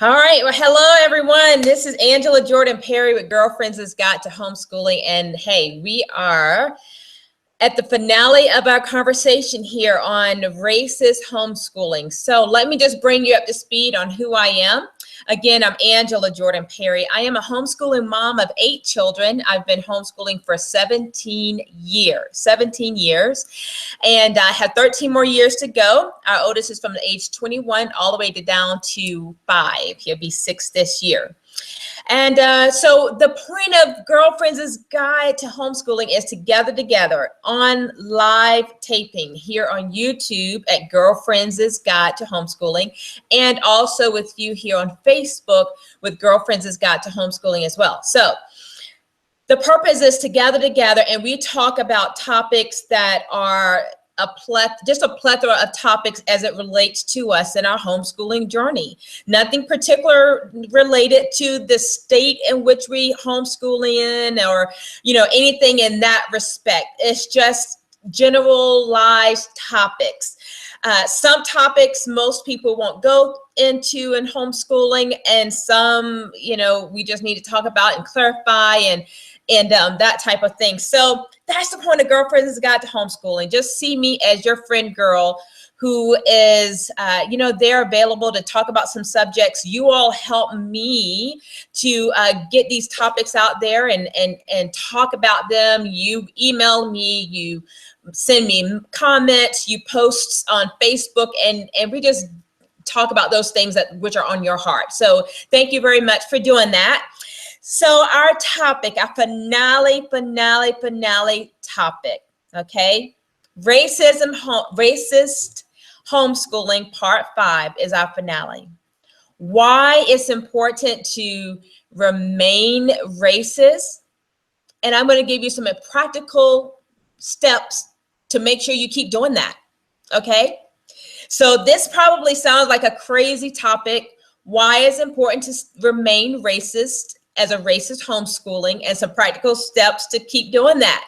All right. Well, hello, everyone. This is Angela Jordan Perry with Girlfriends' Guide to Homeschooling. And hey, we are at the finale of our conversation here on racist homeschooling. So let me just bring you up to speed on who I am. Again, I'm Angela Jordan Perry. I am a homeschooling mom of 8 children. I've been homeschooling for 17 years. And I have 13 more years to go. Our oldest is from the age 21 all the way down to 5. He'll be 6 this year. And so the point of Girlfriends' Guide to Homeschooling is to gather together on live taping here on YouTube at Girlfriends' Guide to Homeschooling, and also with you here on Facebook with Girlfriends' Guide to Homeschooling as well. So the purpose is to gather together and we talk about topics that are just a plethora of topics as it relates to us in our homeschooling journey. Nothing particular related to the state in which we homeschool in or, anything in that respect. It's just generalized topics. Some topics most people won't go into in homeschooling, and some, we just need to talk about and clarify and that type of thing. So that's the point of Girlfriends' Guide to Homeschooling. Just see me as your friend girl who is, they're available to talk about some subjects. You all help me to get these topics out there and talk about them. You email me, you send me comments, you post on Facebook, and we just talk about those things which are on your heart. So thank you very much for doing that. So our topic, our finale topic, okay? Racist homeschooling part 5 is our finale. Why it's important to remain racist. And I'm going to give you some practical steps to make sure you keep doing that, okay? So this probably sounds like a crazy topic. Why it's important to remain racist as a racist homeschooling, and some practical steps to keep doing that.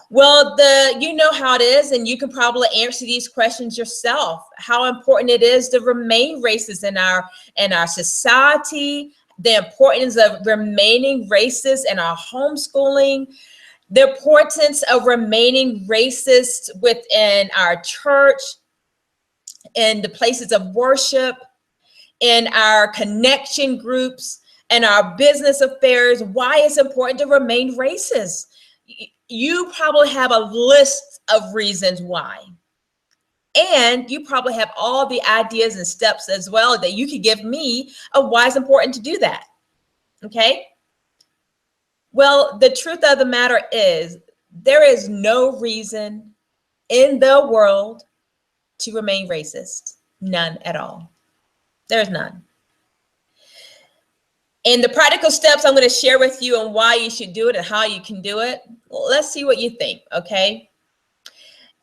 Well, you know how it is, and you can probably answer these questions yourself. How important it is to remain racist in our society, the importance of remaining racist in our homeschooling, the importance of remaining racist within our church, in the places of worship, in our connection groups, and our business affairs, why it's important to remain racist. You probably have a list of reasons why. And you probably have all the ideas and steps as well that you could give me of why it's important to do that, okay? Well, the truth of the matter is there is no reason in the world to remain racist, none at all. There's none. And the practical steps I'm going to share with you on why you should do it and how you can do it. Well, let's see what you think, okay?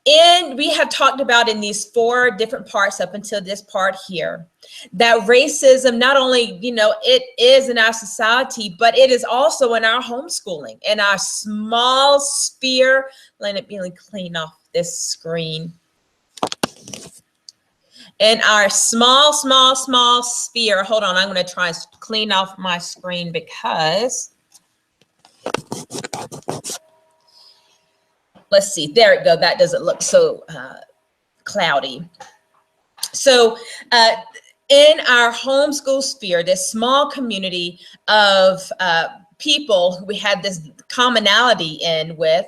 And we have talked about in these 4 different parts up until this part here, that racism, not only, it is in our society, but it is also in our homeschooling, in our small sphere. Let me clean off this screen. In our small sphere. Hold on, I'm going to try and clean off my screen because, let's see, there it goes. That doesn't look so cloudy. So in our homeschool sphere, this small community of people who we have this commonality in with,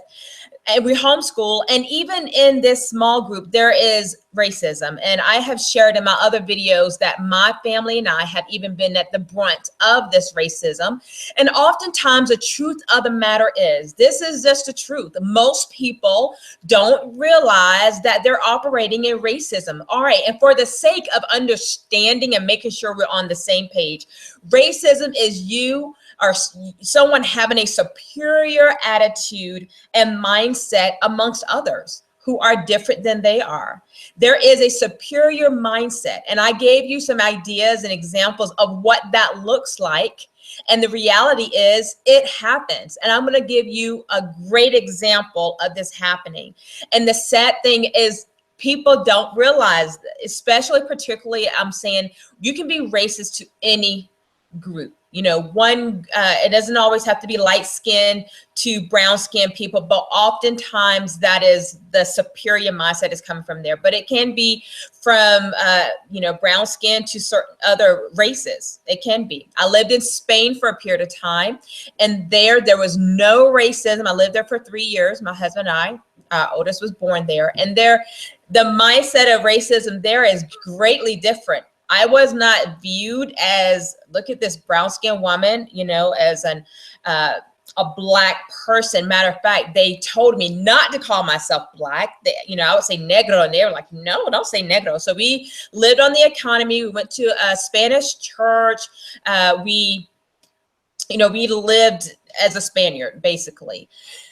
and we homeschool, and even in this small group, there is racism. And I have shared in my other videos that my family and I have even been at the brunt of this racism. And oftentimes the truth of the matter is, this is just the truth. Most people don't realize that they're operating in racism. All right, and for the sake of understanding and making sure we're on the same page, racism is you or someone having a superior attitude and mindset amongst others who are different than they are. There is a superior mindset. And I gave you some ideas and examples of what that looks like. And the reality is it happens. And I'm going to give you a great example of this happening. And the sad thing is people don't realize, especially particularly, I'm saying you can be racist to any group. You know, it doesn't always have to be light skinned to brown skinned people, but oftentimes that is the superior mindset is coming from there. But it can be from, you know, brown skin to certain other races. It can be. I lived in Spain for a period of time, and there was no racism. I lived there for 3 years. My husband and I, oldest was born there, and the mindset of racism there is greatly different. I was not viewed as, look at this brown skinned woman, you know, as a black person. Matter of fact, they told me not to call myself black. You know, I would say negro, and they were like, no, don't say negro. So we lived on the economy. We went to a Spanish church. We lived as a Spaniard, basically.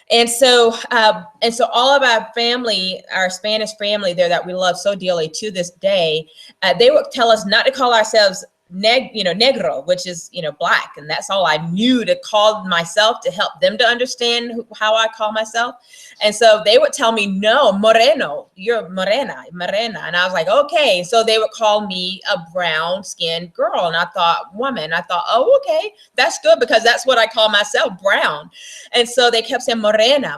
And so all of our family, our Spanish family there that we love so dearly to this day, they would tell us not to call ourselves negro, which is, you know, black. And that's all I knew to call myself, to help them to understand how I call myself. And so they would tell me, no, moreno, you're morena. And I was like, okay. So they would call me a brown skinned girl. And I thought, woman, oh, okay, that's good, because that's what I call myself, brown. And so they kept saying morena.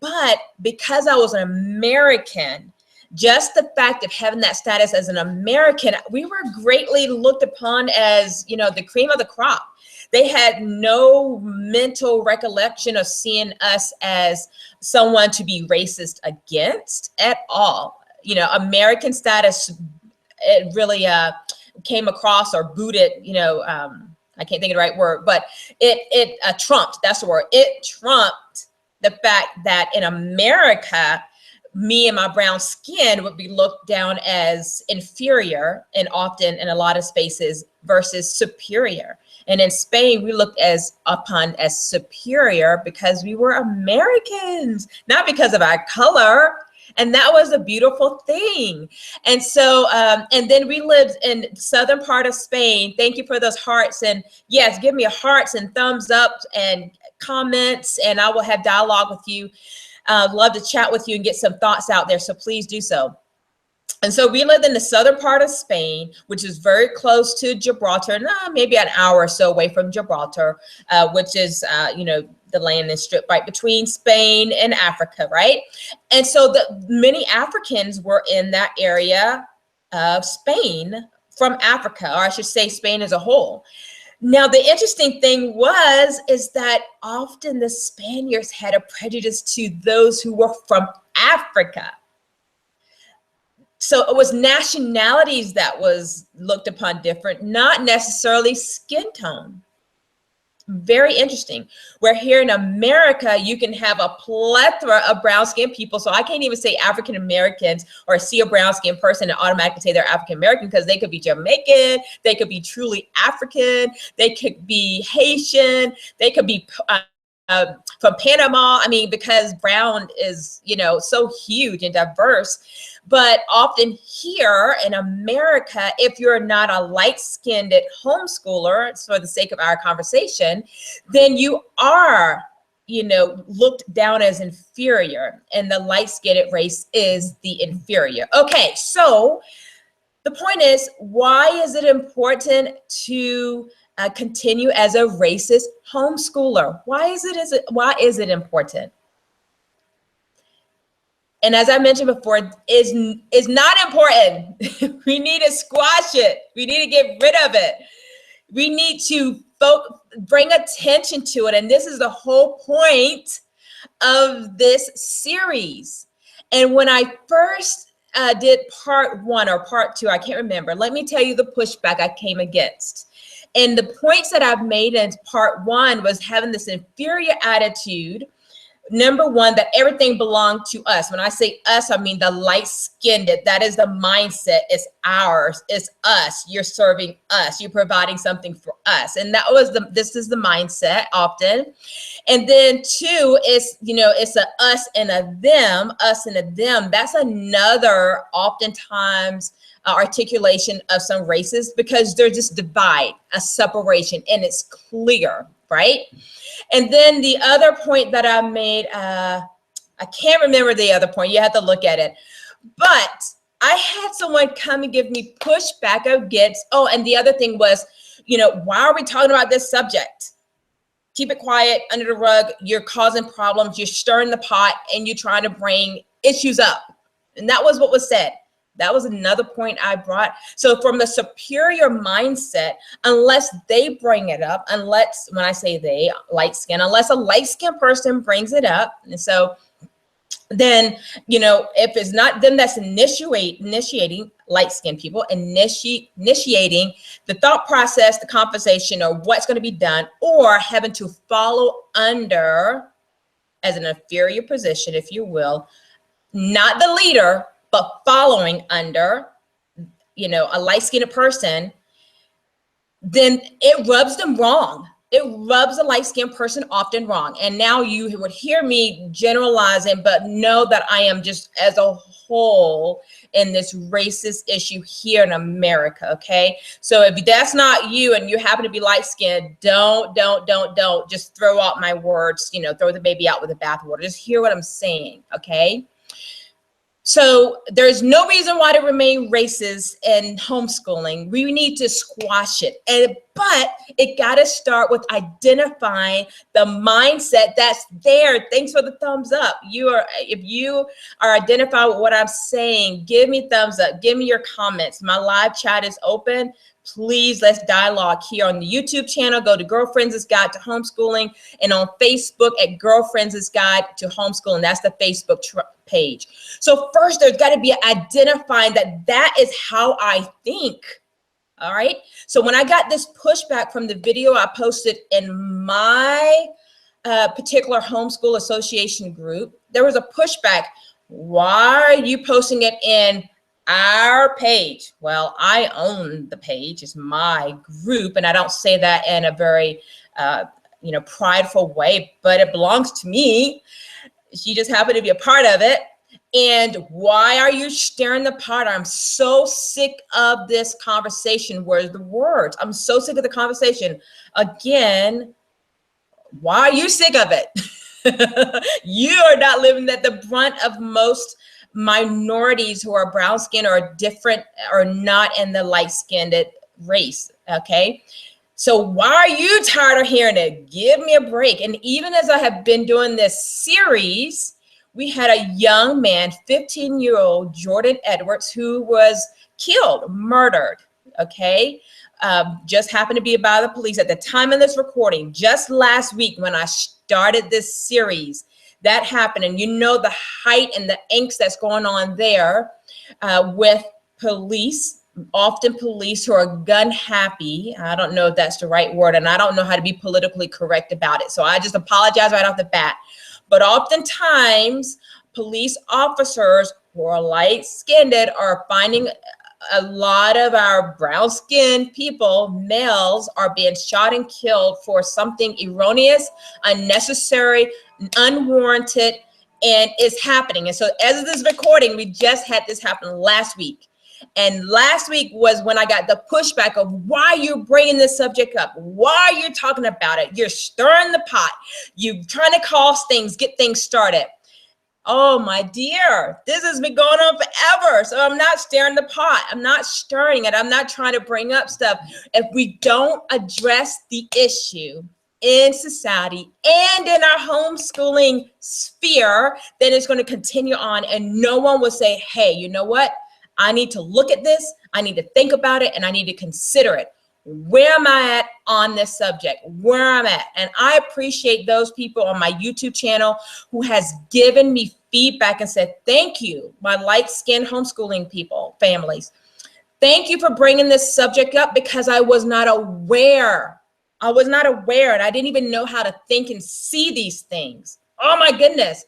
But because I was an American, just the fact of having that status as an American, we were greatly looked upon as, you know, the cream of the crop. They had no mental recollection of seeing us as someone to be racist against at all. You know, American status, it really came across or booted, you know, I can't think of the right word, but it trumped, that's the word. It trumped the fact that in America, me and my brown skin would be looked down as inferior, and often in a lot of spaces versus superior. And in Spain, we looked upon as superior because we were Americans, not because of our color. And that was a beautiful thing. And so, and then we lived in southern part of Spain. Thank you for those hearts. And yes, give me hearts and thumbs up and comments, and I will have dialogue with you. Love to chat with you and get some thoughts out there. So please do so. And so we lived in the southern part of Spain, which is very close to Gibraltar, maybe an hour or so away from Gibraltar, which is, you know, the landing strip right between Spain and Africa, right? And so many Africans were in that area of Spain from Africa, or I should say Spain as a whole. Now, the interesting thing is that often the Spaniards had a prejudice to those who were from Africa. So it was nationalities that was looked upon different, not necessarily skin tone. Very interesting. Where here in America, you can have a plethora of brown skinned people. So I can't even say African Americans or see a brown skinned person and automatically say they're African American, because they could be Jamaican, they could be truly African, they could be Haitian, they could be from Panama. I mean, because brown is, you know, so huge and diverse. But often here in America, if you're not a light-skinned homeschooler, for the sake of our conversation, then you are, you know, looked down as inferior, and the light-skinned race is the inferior. Okay, so the point is, why is it important to continue as a racist homeschooler? Why is it important? And as I mentioned before, is not important. We need to squash it. We need to get rid of it. We need to bring attention to it. And this is the whole point of this series. And when I first did part 1 or part 2, I can't remember. Let me tell you the pushback I came against. And the points that I've made in part 1 was having this inferior attitude. Number 1, that everything belonged to us. When I say us, I mean the light-skinned. That is the mindset. It's ours. It's us. You're serving us. You're providing something for us. And this is the mindset often. And then 2 is, you know, it's a us and a them, us and a them. That's another oftentimes articulation of some races, because there's this divide, a separation, and it's clear, right? And then the other point that I made, I can't remember the other point. You have to look at it. But I had someone come and give me pushback against, oh, and the other thing was, you know, why are we talking about this subject? Keep it quiet, under the rug. You're causing problems. You're stirring the pot and you're trying to bring issues up. And that was what was said. That was another point I brought. So from the superior mindset, unless they bring it up, unless, when I say they, light skin, unless a light skinned person brings it up. And so then, you know, if it's not them that's initiating light skinned people, initiating the thought process, the conversation, or what's going to be done, or having to follow under as an inferior position, if you will, not the leader, but following under, you know, a light-skinned person, then it rubs them wrong. It rubs a light-skinned person often wrong. And now you would hear me generalizing, but know that I am just as a whole in this racist issue here in America, okay? So if that's not you and you happen to be light-skinned, don't just throw out my words, you know, throw the baby out with the bathwater. Just hear what I'm saying, okay? So there's no reason why to remain racist in homeschooling. We need to squash it. But it got to start with identifying the mindset that's there. Thanks for the thumbs up. If you are identifying with what I'm saying, give me thumbs up. Give me your comments. My live chat is open. Please, let's dialogue here on the YouTube channel. Go to Girlfriends' Guide to Homeschooling, and on Facebook at Girlfriends' Guide to Homeschooling. That's the Facebook page. So first, there's got to be identifying that is how I think. All right. So when I got this pushback from the video I posted in my particular homeschool association group, there was a pushback. Why are you posting it in our page? Well, I own the page. It's my group, and I don't say that in a very prideful way, but it belongs to me. She just happened to be a part of it. And why are you stirring the pot? I'm so sick of this conversation. Where's the words? I'm so sick of the conversation. Again, why are you sick of it? You are not living at the brunt of most minorities who are brown skinned or different or not in the light skinned race. Okay. So why are you tired of hearing it? Give me a break. And even as I have been doing this series, we had a young man, 15-year-old Jordan Edwards, who was killed, murdered. Okay. Just happened to be by the police at the time of this recording. Just last week when I started this series, that happened. And you know the height and the angst that's going on there with police, often police who are gun happy. I don't know if that's the right word, and I don't know how to be politically correct about it. So I just apologize right off the bat. But oftentimes police officers who are light-skinned are finding a lot of our brown-skinned people, males, are being shot and killed for something erroneous, unnecessary, unwarranted, and it's happening. And so as of this recording, we just had this happen last week. And last week was when I got the pushback of why you're bringing this subject up. Why are you talking about it? You're stirring the pot. You're trying to cause things, get things started. Oh, my dear, this has been going on forever. So I'm not stirring the pot. I'm not stirring it. I'm not trying to bring up stuff. If we don't address the issue in society and in our homeschooling sphere, then it's going to continue on, and no one will say, hey, you know what? I need to look at this. I need to think about it, and I need to consider it. Where am I at on this subject? Where I'm at. And I appreciate those people on my YouTube channel who has given me feedback and said, thank you, my light-skinned homeschooling people, families. Thank you for bringing this subject up, because I was not aware. I was not aware, and I didn't even know how to think and see these things. Oh my goodness.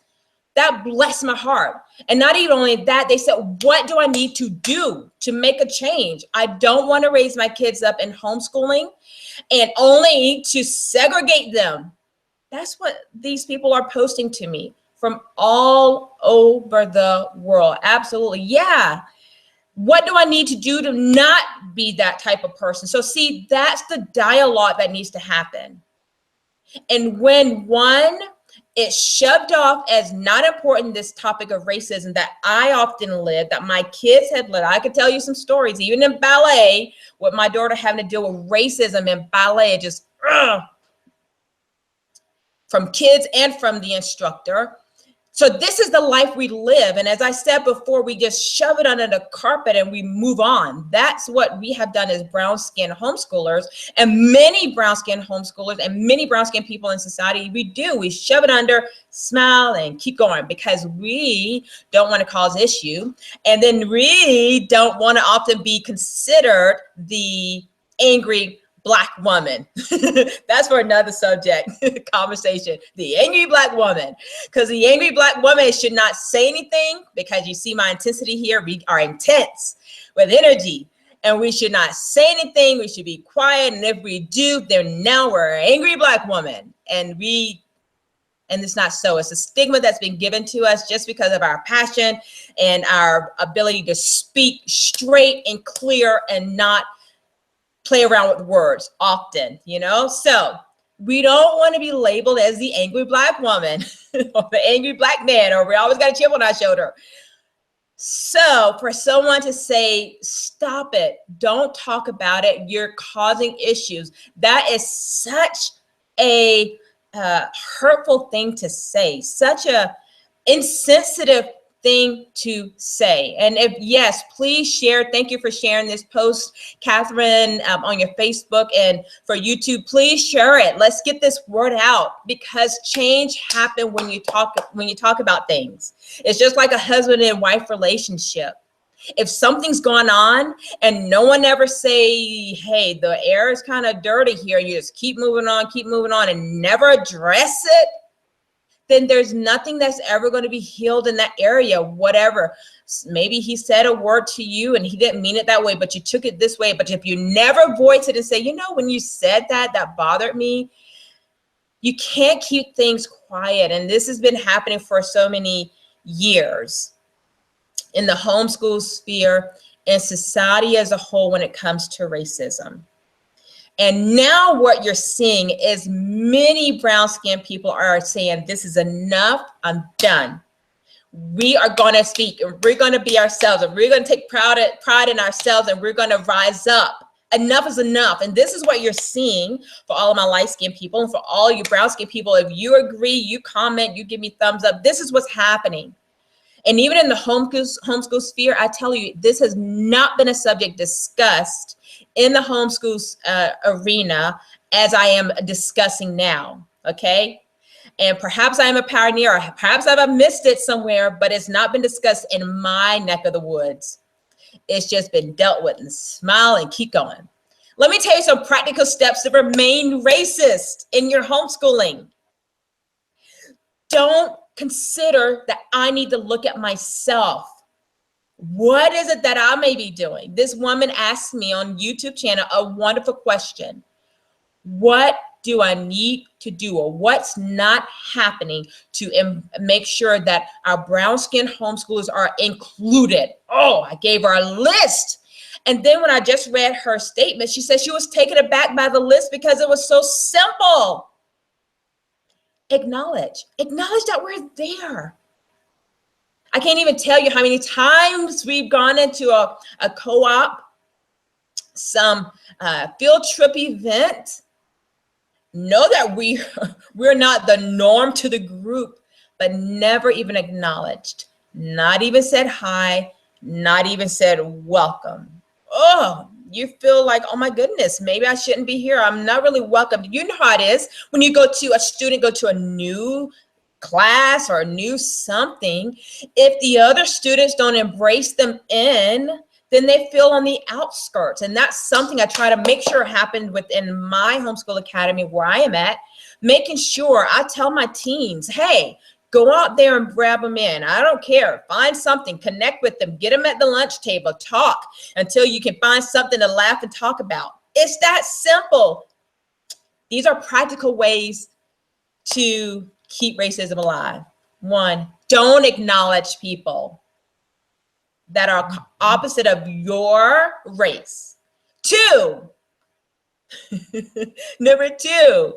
That blessed my heart. And not even only that, they said, what do I need to do to make a change? I don't want to raise my kids up in homeschooling and only to segregate them. That's what these people are posting to me from all over the world. Absolutely. Yeah. What do I need to do to not be that type of person? So see, that's the dialogue that needs to happen. And when one It's shoved off as not important, this topic of racism that I often live, that my kids have lived. I could tell you some stories, even in ballet, with my daughter having to deal with racism in ballet, just from kids and from the instructor. So this is the life we live. And as I said before, we just shove it under the carpet and we move on. That's what we have done as brown skin homeschoolers, and many brown skin homeschoolers and many brown skin people in society. We do. We shove it under, smile, and keep going, because we don't want to cause issue. And then we don't want to often be considered the angry Black woman. That's for another subject conversation. The angry Black woman, because the angry Black woman should not say anything, because you see my intensity here. We are intense with energy, and we should not say anything. We should be quiet. And if we do, then now we're an angry Black woman. And it's not so. It's a stigma that's been given to us just because of our passion and our ability to speak straight and clear and not play around with words often, you know? So we don't want to be labeled as the angry Black woman or the angry Black man, or we always got a chip on our shoulder. So for someone to say, stop it, don't talk about it, you're causing issues, that is such a hurtful thing to say, such a insensitive thing to say. And if yes, please share. Thank you for sharing this post, Catherine, on your Facebook, and for YouTube, please share it. Let's get this word out, because change happens when you talk about things. It's just like a husband and wife relationship. If something's going on and no one ever say, hey, the air is kind of dirty here, and you just keep moving on and never address it, then there's nothing that's ever going to be healed in that area. Whatever, maybe he said a word to you and he didn't mean it that way, but you took it this way. But if you never voice it and say, you know, when you said that, that bothered me, you can't keep things quiet. And this has been happening for so many years in the homeschool sphere and society as a whole when it comes to racism. And now what you're seeing is many brown skinned people are saying, this is enough, I'm done. We are going to speak, and we're going to be ourselves, and we're going to take pride in ourselves, and we're going to rise up. Enough is enough. And this is what you're seeing for all of my light skinned people, and for all you brown skinned people. If you agree, you comment, you give me thumbs up. This is what's happening. And even in the homeschool sphere, I tell you, this has not been a subject discussed in the homeschool arena as I am discussing now, okay? And perhaps I am a pioneer, or perhaps I've missed it somewhere, but it's not been discussed in my neck of the woods. It's just been dealt with, and smile and keep going. Let me tell you some practical steps to remain racist in your homeschooling. Don't consider that I need to look at myself. What is it that I may be doing? This woman asked me on YouTube channel a wonderful question. What do I need to do, or what's not happening to make sure that our brown skinned homeschoolers are included? Oh, I gave her a list. And then when I just read her statement, she said she was taken aback by the list because it was so simple. Acknowledge that we're there. I can't even tell you how many times we've gone into a co-op, some field trip event, know that we're not the norm to the group, but never even acknowledged, not even said hi, not even said welcome. Oh, you feel like, oh my goodness, maybe I shouldn't be here. I'm not really welcome. You know how it is when you go to a new class or a new something. If the other students don't embrace them in, then they feel on the outskirts. And that's something I try to make sure happened within my homeschool academy where I am at, making sure I tell my teams, hey, go out there and grab them in. I don't care. Find something, connect with them, get them at the lunch table, talk until you can find something to laugh and talk about. It's that simple. These are practical ways to keep racism alive. 1, don't acknowledge people that are opposite of your race. 2, number 2,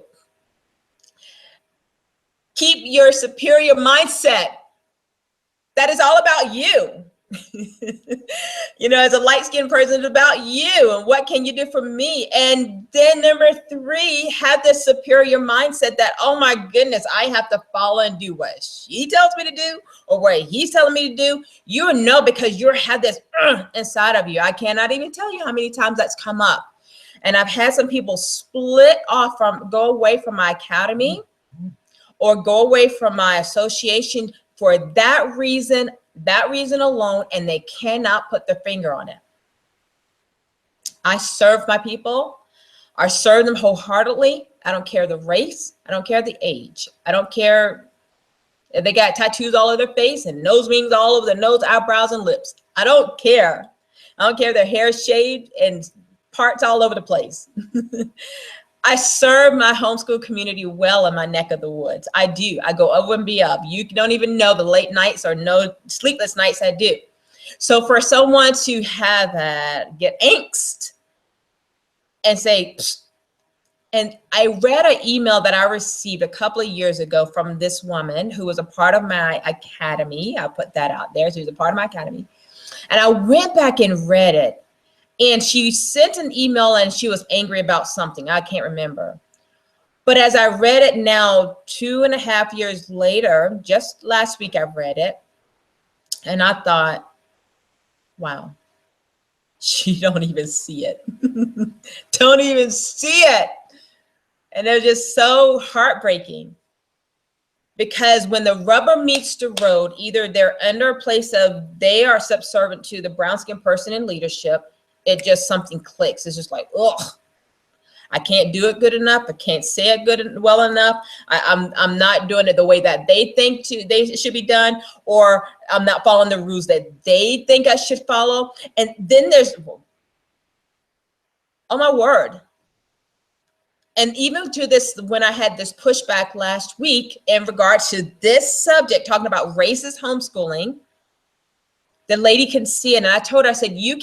Keep your superior mindset. That is all about you. You know, as a light-skinned person, it's about you and what can you do for me. And then number 3, have this superior mindset that, oh my goodness, I have to follow and do what she tells me to do or what he's telling me to do. You know, because you have this inside of you. I cannot even tell you how many times that's come up. And I've had some people go away from my academy or go away from my association for that reason alone, and they cannot put their finger on it. I serve my people. I serve them wholeheartedly. I don't care the race. I don't care the age. I don't care if they got tattoos all over their face and nose rings all over their nose, eyebrows, and lips. I don't care. I don't care if their hair is shaved and parts all over the place. I serve my homeschool community well in my neck of the woods. I do. I go over and beyond. You don't even know the late nights or no sleepless nights I do. So for someone to have get angst and say, psst, and I read an email that I received a couple of years ago from this woman who was a part of my academy. I'll put that out there. She was a part of my academy. And I went back and read it. And she sent an email and she was angry about something. I can't remember. But as I read it now, 2.5 years later, just last week I read it. And I thought, wow, she don't even see it. Don't even see it. And they're just so heartbreaking. Because when the rubber meets the road, either they're under a place of they are subservient to the brown-skinned person in leadership, it just something clicks. It's just like, ugh, I can't do it good enough. I can't say it well enough. I'm not doing it the way that they think they should be done, or I'm not following the rules that they think I should follow. And then there's, oh my word. And even to this, when I had this pushback last week in regards to this subject, talking about racist homeschooling, the lady can see it. And I told her, I said, you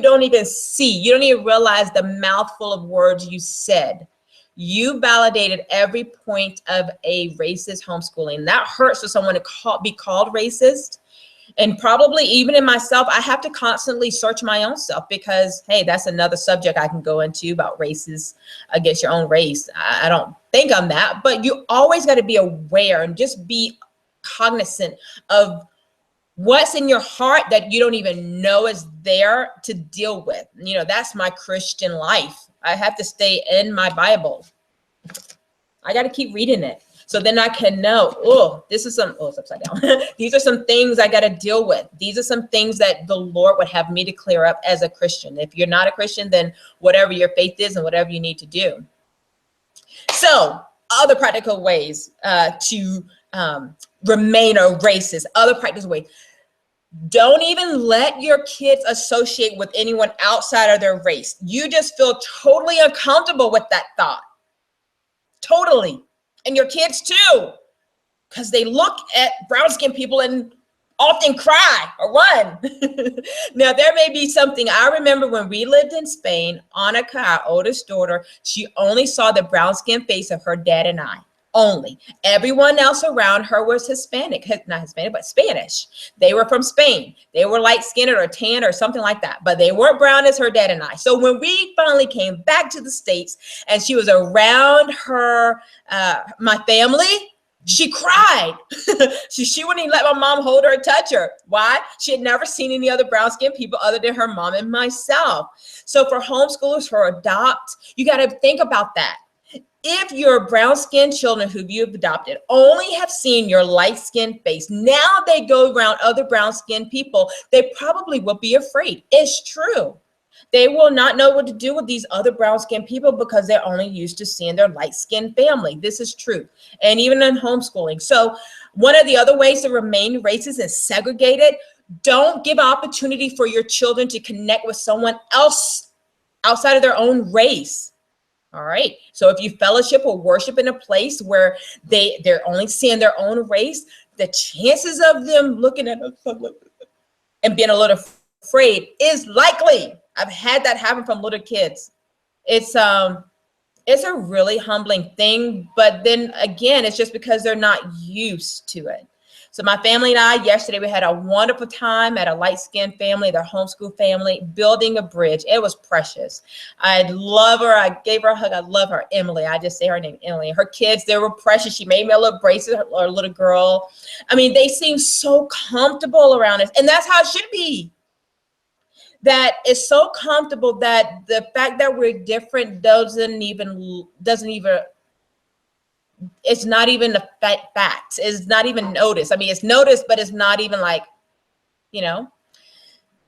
don't even see, you don't even realize the mouthful of words you said. You validated every point of a racist homeschooling. That hurts for someone to be called racist. And probably even in myself, I have to constantly search my own self because, hey, that's another subject I can go into about races against your own race. I don't think I'm that, but you always got to be aware and just be cognizant of what's in your heart that you don't even know is there to deal with. You know, that's my Christian life. I have to stay in my Bible. I got to keep reading it. So then I can know, it's upside down. These are some things I got to deal with. These are some things that the Lord would have me to clear up as a Christian. If you're not a Christian, then whatever your faith is and whatever you need to do. So other practical ways to remain a racist, other practical ways. Don't even let your kids associate with anyone outside of their race. You just feel totally uncomfortable with that thought. Totally. And your kids too, because they look at brown-skinned people and often cry or run. Now, there may be something. I remember when we lived in Spain, Annika, our oldest daughter, she only saw the brown-skinned face of her dad and I. Only. Everyone else around her was Hispanic, not Hispanic, but Spanish. They were from Spain. They were light-skinned or tan or something like that, but they weren't brown as her dad and I. So when we finally came back to the States and she was around my family, she cried. She wouldn't even let my mom hold her or touch her. Why? She had never seen any other brown-skinned people other than her mom and myself. So for homeschoolers, for adopt, you got to think about that. If your brown-skinned children who you've adopted only have seen your light-skinned face, now they go around other brown-skinned people, they probably will be afraid. It's true. They will not know what to do with these other brown-skinned people because they're only used to seeing their light-skinned family. This is true. And even in homeschooling. So one of the other ways to remain racist and segregated, don't give opportunity for your children to connect with someone else outside of their own race. All right. So if you fellowship or worship in a place where they're only seeing their own race, the chances of them looking at us and being a little afraid is likely. I've had that happen from little kids. It's It's a really humbling thing, but then again, it's just because they're not used to it. So my family and I, yesterday, we had a wonderful time at a light-skinned family, their homeschool family, building a bridge. It was precious. I love her. I gave her a hug. I love her, Emily. I just say her name, Emily. Her kids, they were precious. She made me a little bracelet, or a little girl. I mean, they seem so comfortable around us, and that's how it should be. That is so comfortable that the fact that we're different doesn't even, it's not even a fact. It's not even noticed. I mean, it's noticed, but it's not even like, you know.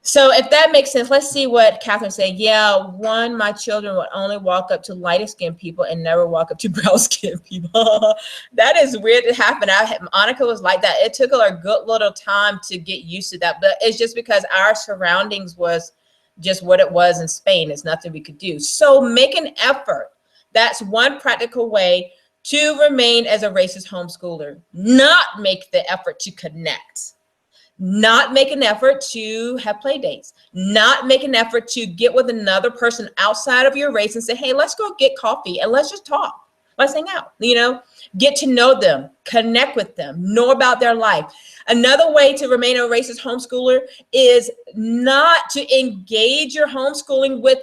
So if that makes sense, let's see what Catherine's saying. Yeah, my children would only walk up to lighter skinned people and never walk up to brown skinned people. That is weird to happen. Monica was like that. It took her a good little time to get used to that, but it's just because our surroundings was just what it was in Spain. It's nothing we could do. So make an effort. That's one practical way to remain as a racist homeschooler. Not make the effort to connect. Not make an effort to have play dates. Not make an effort to get with another person outside of your race and say, hey, let's go get coffee and let's just talk. Let's hang out, you know, get to know them, connect with them, know about their life. Another way to remain a racist homeschooler is not to engage your homeschooling with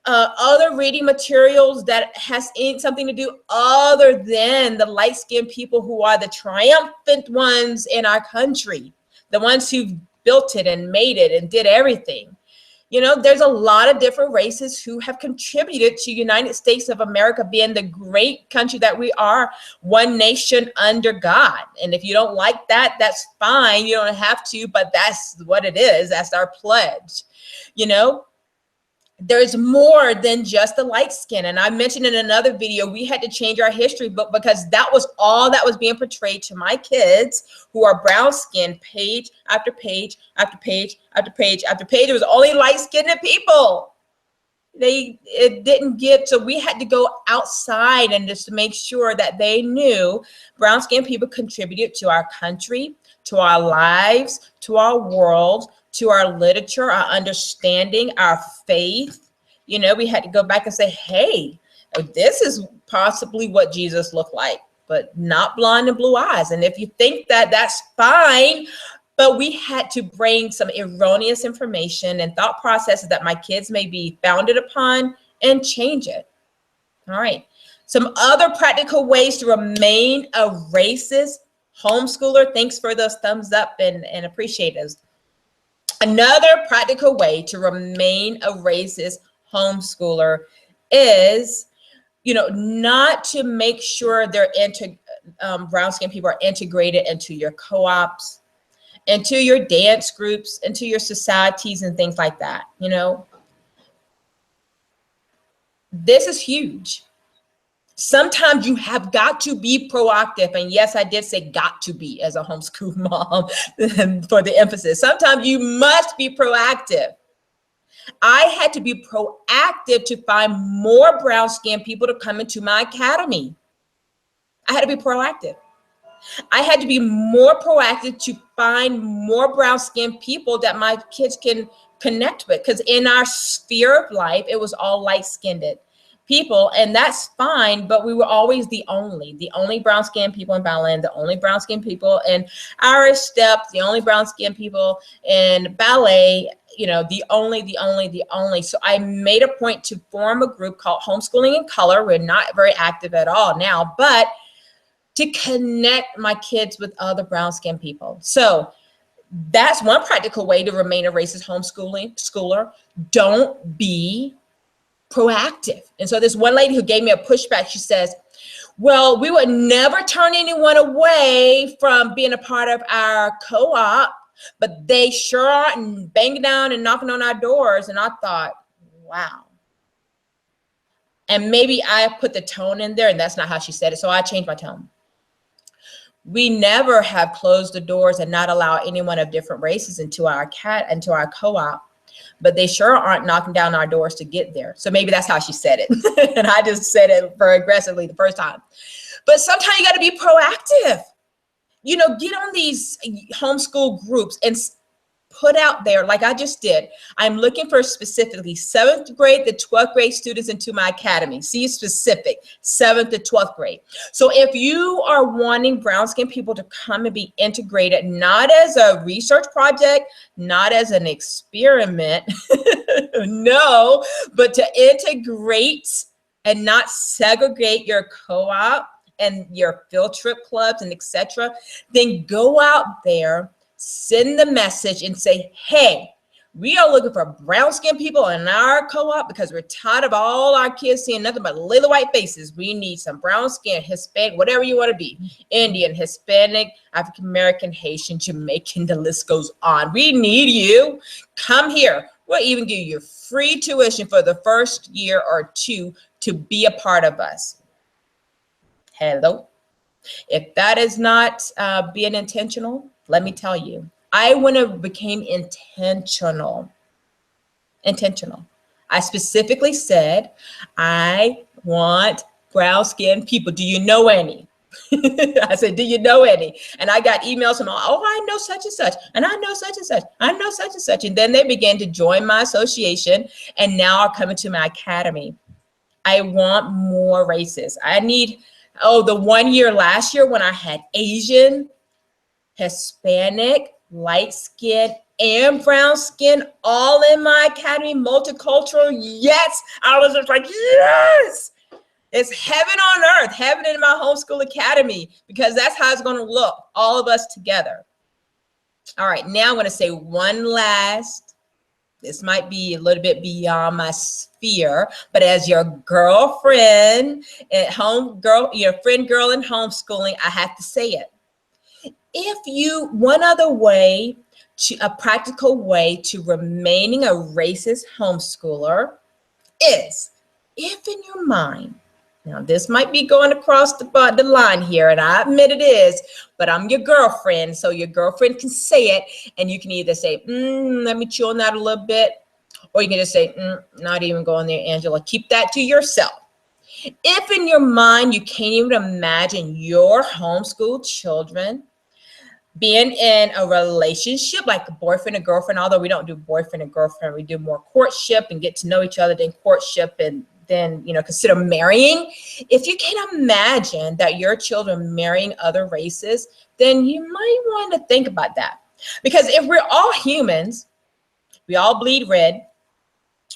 other reading materials that has something to do other than the light-skinned people who are the triumphant ones in our country, the ones who built it and made it and did everything. You know, there's a lot of different races who have contributed to United States of America being the great country that we are, one nation under God. And if you don't like that, that's fine. You don't have to, but that's what it is. That's our pledge. You know, there's more than just the light skin. And I mentioned in another video, we had to change our history book because that was all that was being portrayed to my kids who are brown skinned, page after page after page after page after page. It was only light skinned people. It didn't get, so we had to go outside and just to make sure that they knew brown skinned people contributed to our country, to our lives, to our world, to our literature, our understanding, our faith. You know, we had to go back and say, hey, this is possibly what Jesus looked like, but not blonde and blue eyes. And if you think that, that's fine. But we had to bring some erroneous information and thought processes that my kids may be founded upon and change it. All right. Some other practical ways to remain a racist homeschooler. Thanks for those thumbs up and appreciate those. Another practical way to remain a racist homeschooler is, you know, not to make sure they're brown skinned people are integrated into your co-ops, into your dance groups, into your societies and things like that. You know, this is huge. Sometimes you have got to be proactive. And yes, I did say got to be as a homeschool mom for the emphasis. Sometimes you must be proactive. I had to be proactive to find more brown skinned people to come into my academy. I had to be proactive. I had to be more proactive to find more brown skinned people that my kids can connect with. Because in our sphere of life, it was all light skinned people, and that's fine, but we were always the only brown skinned people in violin, the only brown skinned people in Irish step, the only brown skinned people in ballet, you know, the only. So I made a point to form a group called Homeschooling in Color. We're not very active at all now, but to connect my kids with other brown skinned people. So that's one practical way to remain a racist schooler. Don't be proactive. And so this one lady who gave me a pushback, she says, well, we would never turn anyone away from being a part of our co-op, but they sure aren't banging down and knocking on our doors. And I thought, wow. And maybe I put the tone in there and that's not how she said it. So I changed my tone. We never have closed the doors and not allow anyone of different races into our co-op. But they sure aren't knocking down our doors to get there. So maybe that's how she said it. And I just said it very aggressively the first time. But sometimes you got to be proactive. You know, get on these homeschool groups and put out there, like I just did. I'm looking for specifically 7th grade to 12th grade students into my academy. See, specific, 7th to 12th grade. So if you are wanting brown skin people to come and be integrated, not as a research project, not as an experiment, no, but to integrate and not segregate your co-op and your field trip clubs and etc., then go out there, send the message and say, hey, we are looking for brown skinned people in our co-op because we're tired of all our kids seeing nothing but little white faces. We need some brown skin, Hispanic, whatever you want to be, Indian, Hispanic, African American, Haitian, Jamaican, the list goes on. We need you. Come here. We'll even give you free tuition for the first year or two to be a part of us. Hello. If that is not being intentional, let me tell you, I went and became intentional. I specifically said, I want brown skinned people. Do you know any? I said, do you know any? And I got emails from, oh, I know such and such, and I know such and such, I know such and such. And then they began to join my association and now are coming to my academy. I want more races. I need, the 1 year last year when I had Asian, Hispanic, light skin, and brown skin all in my academy, multicultural, yes. I was just like, yes. It's heaven on earth, heaven in my homeschool academy, because that's how it's going to look, all of us together. All right, now I'm going to say one last, this might be a little bit beyond my sphere, but as your girlfriend at home, your friend girl in homeschooling, I have to say it. One other way, a practical way to remaining a racist homeschooler is, if in your mind, now this might be going across the line here, and I admit it is, but I'm your girlfriend, so your girlfriend can say it, and you can either say, let me chew on that a little bit, or you can just say, not even going there, Angela. Keep that to yourself. If in your mind you can't even imagine your homeschool children being in a relationship like a boyfriend and girlfriend, although we don't do boyfriend and girlfriend, we do more courtship and get to know each other than courtship and then, consider marrying. If you can imagine that your children marrying other races, then you might want to think about that. Because if we're all humans, we all bleed red.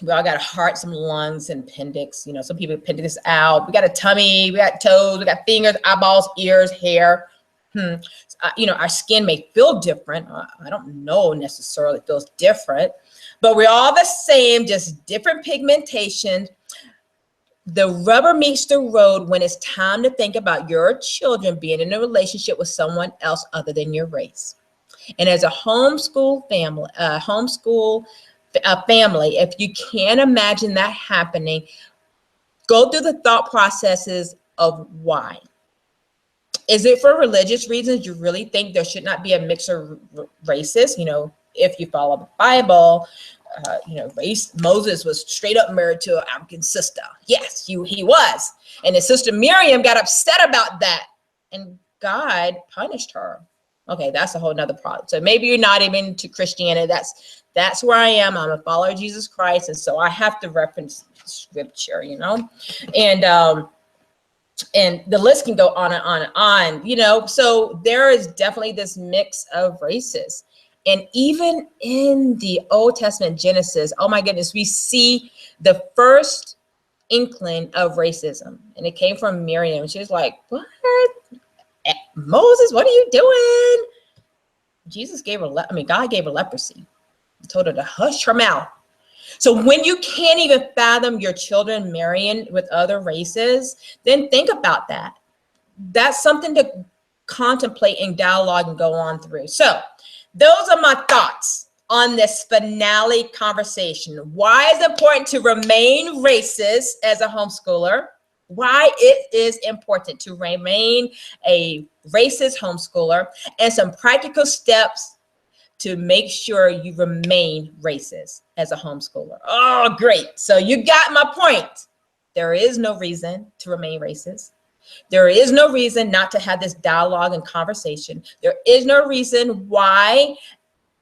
We all got a heart, some lungs, and appendix. Some people appendix out. We got a tummy, we got toes, we got fingers, eyeballs, ears, hair. Our skin may feel different. I don't know necessarily it feels different, but we're all the same, just different pigmentation. The rubber meets the road when it's time to think about your children being in a relationship with someone else other than your race. And as a homeschool family, if you can't imagine that happening, go through the thought processes of why. Is it for religious reasons? You really think there should not be a mix of races? If you follow the Bible, Moses was straight up married to an African sister. Yes, he was. And his sister Miriam got upset about that. And God punished her. Okay, that's a whole nother problem. So maybe you're not even into Christianity. That's where I am. I'm a follower of Jesus Christ. And so I have to reference scripture, and the list can go on and on and on, so there is definitely this mix of races. And even in the Old Testament Genesis, oh my goodness, we see the first inkling of racism. And it came from Miriam. She was like, what? Moses, what are you doing? God gave her leprosy. He told her to hush her mouth. So when you can't even fathom your children marrying with other races, then think about that. That's something to contemplate and dialogue and go on through. So those are my thoughts on this finale conversation. Why is it important to remain racist as a homeschooler? Why it is important to remain a racist homeschooler, and some practical steps to make sure you remain racist as a homeschooler. Oh, great. So you got my point. There is no reason to remain racist. There is no reason not to have this dialogue and conversation. There is no reason why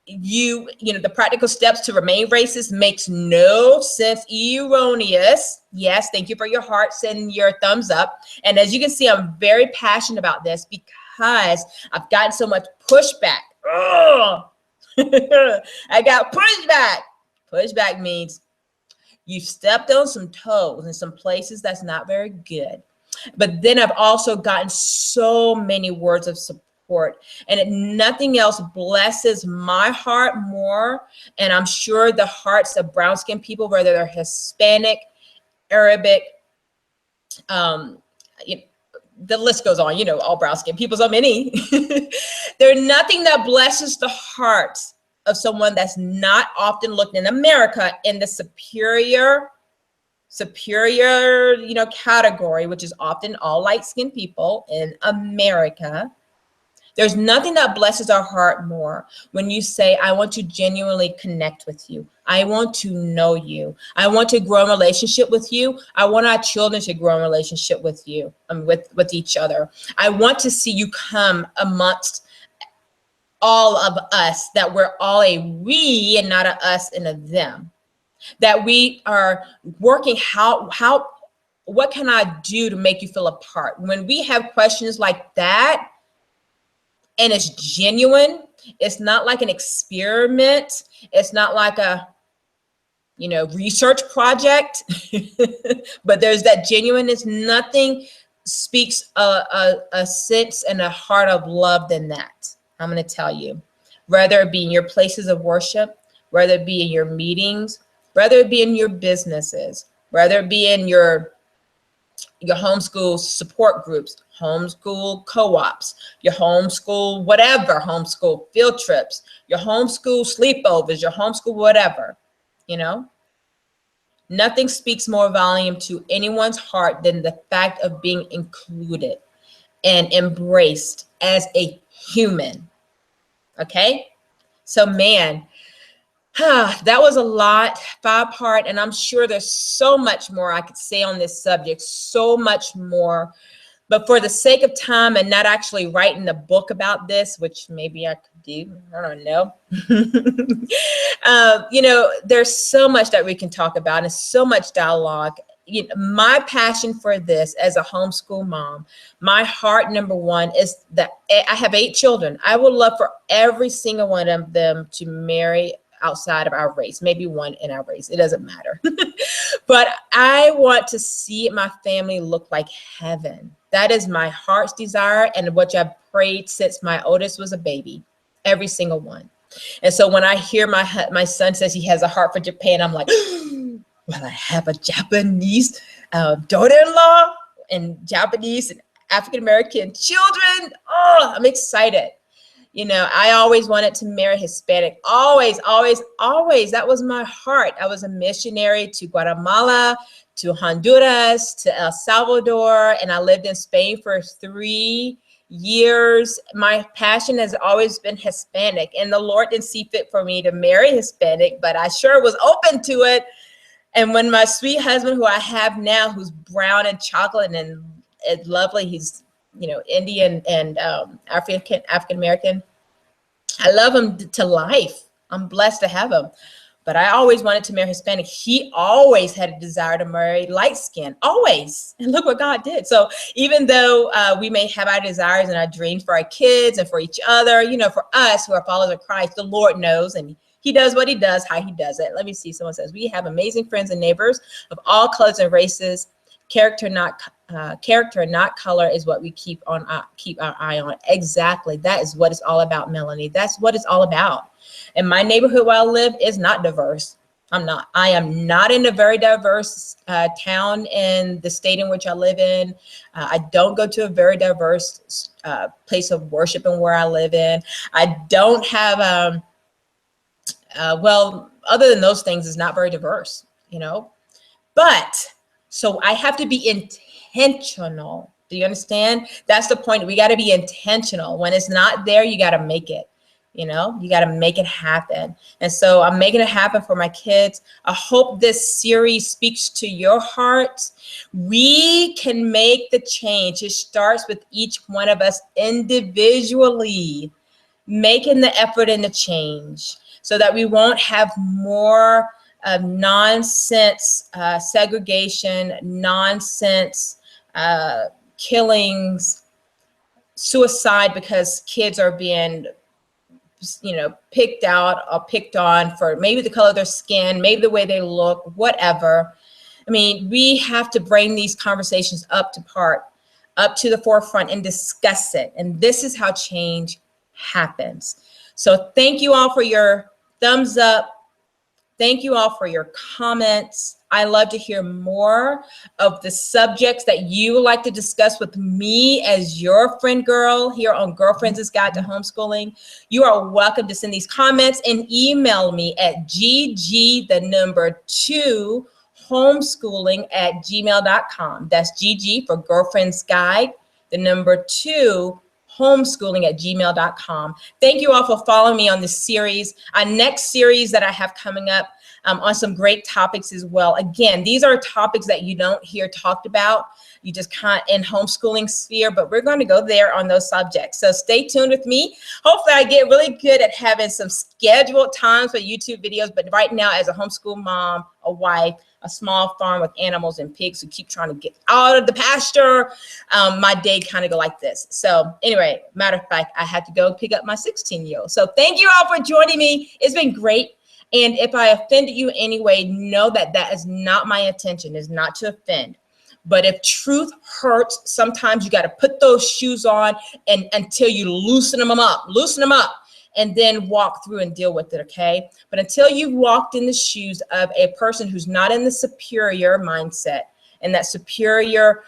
the practical steps to remain racist makes no sense, erroneous. Yes, thank you for your hearts and your thumbs up. And as you can see, I'm very passionate about this because I've gotten so much pushback. I got pushback. Pushback means you stepped on some toes in some places that's not very good. But then I've also gotten so many words of support, and nothing else blesses my heart more. And I'm sure the hearts of brown skinned people, whether they're Hispanic, Arabic, the list goes on, all brown skinned people, so many. There's nothing that blesses the heart of someone that's not often looked in America in the superior, category, which is often all light-skinned people in America. There's nothing that blesses our heart more when you say, I want to genuinely connect with you. I want to know you. I want to grow a relationship with you. I want our children to grow a relationship with you and with each other. I want to see you come amongst all of us, that we're all a we and not a us and a them. That we are working what can I do to make you feel a part? When we have questions like that, and it's genuine, it's not like an experiment, it's not like a research project, but there's that genuineness. Nothing speaks a sense and a heart of love than that. I'm going to tell you, whether it be in your places of worship, whether it be in your meetings, whether it be in your businesses, whether it be in your homeschool support groups, homeschool co-ops, your homeschool whatever, homeschool field trips, your homeschool sleepovers, your homeschool whatever, nothing speaks more volume to anyone's heart than the fact of being included and embraced as a human. Okay? So man, that was a lot, 5-part, and I'm sure there's so much more I could say on this subject, so much more. But for the sake of time and not actually writing a book about this, which maybe I could do, I don't know. There's so much that we can talk about and so much dialogue. My passion for this as a homeschool mom, my heart, number one, is that I have 8 children. I would love for every single one of them to marry outside of our race, maybe one in our race. It doesn't matter. But I want to see my family look like heaven. That is my heart's desire and what I've prayed since my oldest was a baby, every single one. And so when I hear my son says he has a heart for Japan, I'm like, well, I have a Japanese daughter-in-law and Japanese and African-American children. Oh, I'm excited. I always wanted to marry Hispanic. Always, always, always. That was my heart. I was a missionary to Guatemala, to Honduras, to El Salvador, and I lived in Spain for 3 years. My passion has always been Hispanic, and the Lord didn't see fit for me to marry Hispanic, but I sure was open to it. And when my sweet husband, who I have now, who's brown and chocolate and lovely, he's Indian and African-American. I love him to life. I'm blessed to have him. But I always wanted to marry Hispanic. He always had a desire to marry light skin, always. And look what God did. So even though we may have our desires and our dreams for our kids and for each other, for us who are followers of Christ, the Lord knows, and he does what he does, how he does it. Let me see. Someone says, we have amazing friends and neighbors of all colors and races. Character, not color, is what we keep our eye on. Exactly. That is what it's all about, Melanie. That's what it's all about. And my neighborhood where I live is not diverse. I am not in a very diverse town in the state in which I live in. I don't go to a very diverse place of worship in where I live in. I don't have, other than those things, it's not very diverse, But so I have to be intentional. Do you understand? That's the point. We got to be intentional. When it's not there, you got to make it. You got to make it happen. And so I'm making it happen for my kids. I hope this series speaks to your heart. We can make the change. It starts with each one of us individually. making the effort and the change so that we won't have more nonsense segregation, nonsense killings, suicide because kids are being, picked out or picked on for maybe the color of their skin, maybe the way they look, whatever. I mean, we have to bring these conversations up to the forefront and discuss it. And this is how change happens. So thank you all for your thumbs up. Thank you all for your comments. I love to hear more of the subjects that you would like to discuss with me as your friend girl here on Girlfriends' Guide to Homeschooling. You are welcome to send these comments and email me at gg2homeschooling@gmail.com. That's GG for Girlfriends Guide, 2 homeschooling@gmail.com. Thank you all for following me on this series. Our next series that I have coming up on some great topics as well. Again, these are topics that you don't hear talked about. You just can't in homeschooling sphere, but we're going to go there on those subjects. So stay tuned with me. Hopefully I get really good at having some scheduled times for YouTube videos. But right now, as a homeschool mom, a wife, a small farm with animals and pigs who keep trying to get out of the pasture, my day kind of go like this. So anyway, matter of fact, I had to go pick up my 16-year-old. So thank you all for joining me. It's been great. And if I offended you anyway, know that that is not my intention, is not to offend. But if truth hurts, sometimes you got to put those shoes on and until you loosen them up, and then walk through and deal with it, okay? But until you've walked in the shoes of a person who's not in the superior mindset and that superior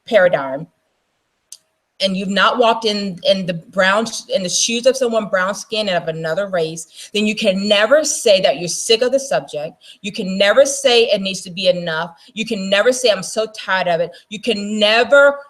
paradigm, and you've not walked in the shoes of someone brown skin and of another race, then you can never say that you're sick of the subject. You can never say it needs to be enough. You can never say I'm so tired of it. You can never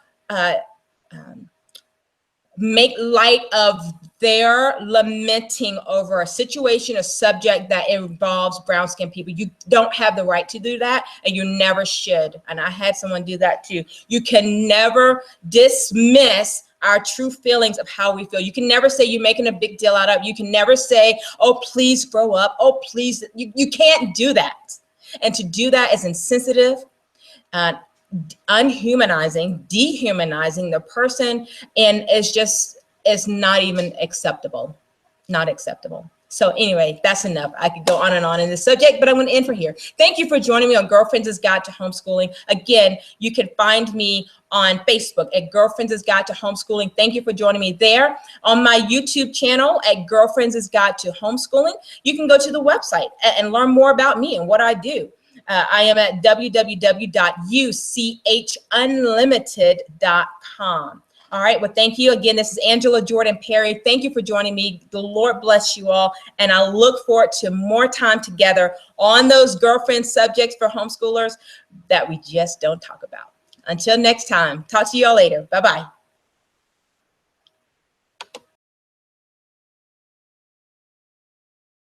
make light of their lamenting over a situation, a subject that involves brown skinned people. You don't have the right to do that, and you never should. And I had someone do that too. You can never dismiss our true feelings of how we feel. You can never say you're making a big deal out of it. You can never say, oh, please grow up. Oh, please. You can't do that. And to do that is insensitive, unhumanizing, dehumanizing the person, and it's not even acceptable. Not acceptable. So anyway, that's enough. I could go on and on in this subject, but I'm going to end for here. Thank you for joining me on Girlfriends' Guide to Homeschooling. Again, you can find me on Facebook at Girlfriends' Guide to Homeschooling. Thank you for joining me there. On my YouTube channel at Girlfriends' Guide to Homeschooling, you can go to the website and learn more about me and what I do. I am at www.uchunlimited.com. All right. Well, thank you again. This is Angela Jordan Perry. Thank you for joining me. The Lord bless you all. And I look forward to more time together on those girlfriend subjects for homeschoolers that we just don't talk about. Until next time, talk to you all later. Bye-bye.